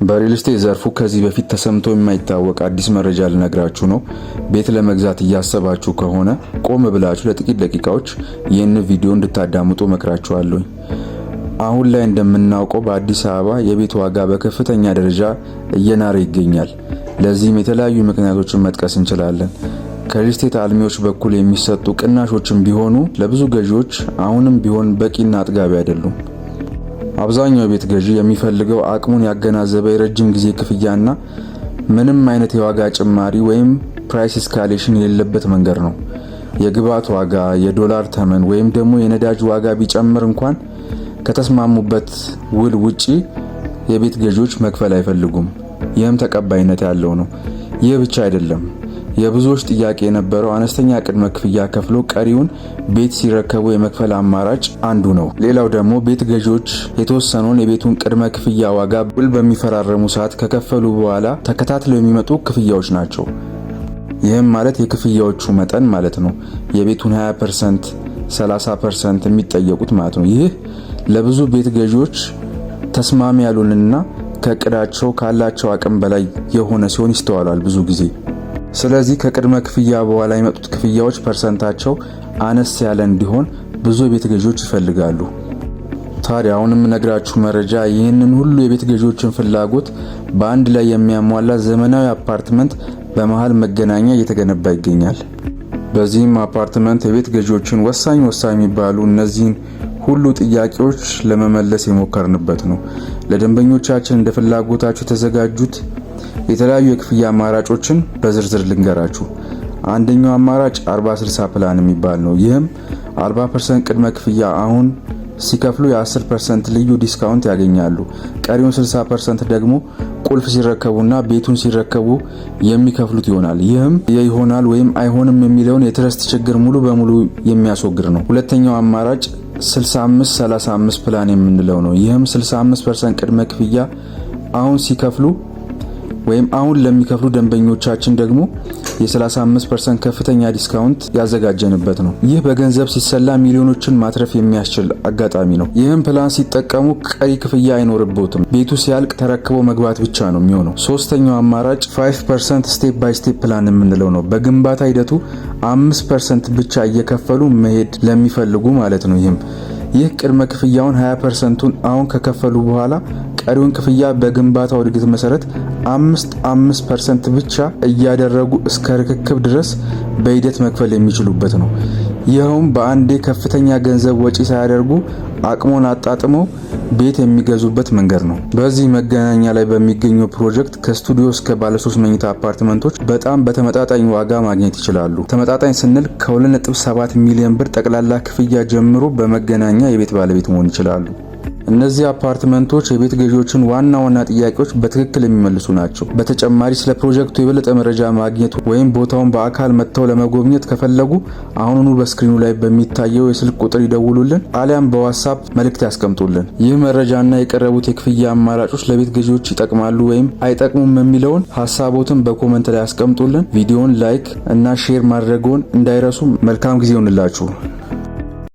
በሪል ስቴት ዘርፉ ከዚህ በፊት ተሰምቶ የማይታወቅ አዲስ መረጃ ልነግራችሁ ነው። ቤት ለመግዛት እያሰባችሁ ከሆነ ቆም ብላችሁ ለጥቂት ደቂቃዎች ይህን ቪዲዮ እንድታዳምጡ መክራችኋለሁ። አሁን ላይ እንደምናውቀው በአዲስ አበባ የቤት ዋጋ በከፍተኛ ደረጃ እየናረ ይገኛል። ለዚህም የተለያዩ ምክንያቶችን መጥቀስ እንችላለን። ከሪል ስቴት አልሚዎች በኩል የሚሰጡ ቅናሾችም ቢሆኑ ለብዙ ገዢዎች አሁንም ቢሆን በቂና አጥጋቢ አይደሉም። አብዛኛው ቤት ገዢ የሚፈልገው አቅሙን ያገናዘበ የረጅም ጊዜ ክፍያና ምንም አይነት የዋጋ ጭማሪ ወይም ፕራይስ ኤስካሌሽን የሌለበት መንገድ ነው። የግብአት ዋጋ፣ የዶላር ተመን ወይም ደግሞ የነዳጅ ዋጋ ቢጨምር እንኳን ከተስማሙበት ውል ውጪ የቤት ገዢዎች መክፈል አይፈልጉም። ይህም ተቀባይነት ያለው ነው። ይህ ብቻ አይደለም። የብዙዎች ጥያቄ የነበረው አነስተኛ ቅድመ ክፍያ ከፍሎ ቀሪውን ቤት ሲረከቡ የመክፈል አማራጭ አንዱ ነው። ሌላው ደግሞ ቤት ገዢዎች የተወሰነውን የቤቱን ቅድመ ክፍያ ዋጋ ውል በሚፈራረሙ ሰዓት ከከፈሉ በኋላ ተከታትለው የሚመጡ ክፍያዎች ናቸው። ይህም ማለት የክፍያዎቹ መጠን ማለት ነው። የቤቱን 20%፣ 30% የሚጠየቁት ማለት ነው። ይህ ለብዙ ቤት ገዢዎች ተስማሚ ያሉንና ከእቅዳቸው ካላቸው አቅም በላይ የሆነ ሲሆን ይስተዋላል ብዙ ጊዜ። ስለዚህ ከቅድመ ክፍያ በኋላ የመጡት ክፍያዎች ፐርሰንታቸው አነስ ያለ እንዲሆን ብዙ የቤት ገዢዎች ይፈልጋሉ። ታዲያ አሁን የምነግራችሁ መረጃ ይህንን ሁሉ የቤት ገዢዎችን ፍላጎት በአንድ ላይ የሚያሟላ ዘመናዊ አፓርትመንት በመሃል መገናኛ እየተገነባ ይገኛል። በዚህም አፓርትመንት የቤት ገዢዎችን ወሳኝ የሚባሉ እነዚህን ሁሉ ጥያቄዎች ለመመለስ የሞከርንበት ነው። ለደንበኞቻችን እንደ ፍላጎታቸው የተዘጋጁት የተለያዩ የክፍያ አማራጮችን በዝርዝር ልንገራችሁ። አንደኛው አማራጭ 40/60 ፕላን የሚባል ነው። ይህም 40% ቅድመ ክፍያ አሁን ሲከፍሉ የ10% ልዩ ዲስካውንት ያገኛሉ። ቀሪውን 60% ደግሞ ቁልፍ ሲረከቡና ቤቱን ሲረከቡ የሚከፍሉት ይሆናል። ይህም ይሆናል ወይም አይሆንም የሚለውን የትረስት ችግር ሙሉ በሙሉ የሚያስወግድ ነው። ሁለተኛው አማራጭ 65/35 ፕላን የምንለው ነው። ይህም 65% ቅድመ ክፍያ አሁን ሲከፍሉ ወይም አሁን ለሚከፍሉ ደንበኞቻችን ደግሞ የ35% ከፍተኛ ዲስካውንት ያዘጋጀንበት ነው። ይህ በገንዘብ ሲሰላ ሚሊዮኖችን ማትረፍ የሚያስችል አጋጣሚ ነው። ይህም ፕላን ሲጠቀሙ ቀሪ ክፍያ አይኖርቦትም። ቤቱ ሲያልቅ ተረክበው መግባት ብቻ ነው የሚሆነው። ሶስተኛው አማራጭ 5% ስቴፕ ባይ ስቴፕ ፕላን የምንለው ነው። በግንባታ ሂደቱ 5% ብቻ እየከፈሉ መሄድ ለሚፈልጉ ማለት ነው። ይህ ቅድመ ክፍያውን 20%ቱን አሁን ከከፈሉ በኋላ ቀሪውን ክፍያ በግንባታው እድገት መሰረት 5% ብቻ እያደረጉ እስከ ርክክብ ድረስ በሂደት መክፈል የሚችሉበት ነው። ይኸውም በአንዴ ከፍተኛ ገንዘብ ወጪ ሳያደርጉ አቅሞን አጣጥመው ቤት የሚገዙበት መንገድ ነው። በዚህ መገናኛ ላይ በሚገኘው ፕሮጀክት ከስቱዲዮ እስከ ባለ3 መኝታ አፓርትመንቶች በጣም በተመጣጣኝ ዋጋ ማግኘት ይችላሉ። ተመጣጣኝ ስንል ከ2.7 ሚሊዮን ብር ጠቅላላ ክፍያ ጀምሮ በመገናኛ የቤት ባለቤት መሆን ይችላሉ። እነዚህ አፓርትመንቶች የቤት ገዢዎችን ዋና ጥያቄዎች በትክክል የሚመልሱ ናቸው። በተጨማሪ ስለ ፕሮጀክቱ የበለጠ መረጃ ማግኘት ወይም ቦታውን በአካል መጥተው ለመጎብኘት ከፈለጉ አሁኑኑ በስክሪኑ ላይ በሚታየው የስልክ ቁጥር ይደውሉልን አሊያም በዋትስአፕ መልእክት ያስቀምጡልን። ይህ መረጃና የቀረቡት የክፍያ አማራጮች ለቤት ገዢዎች ይጠቅማሉ ወይም አይጠቅሙም የሚለውን ሀሳቦትን በኮመንት ላይ ያስቀምጡልን። ቪዲዮውን ላይክ እና ሼር ማድረግዎን እንዳይረሱ። መልካም ጊዜ ይሁንላችሁ።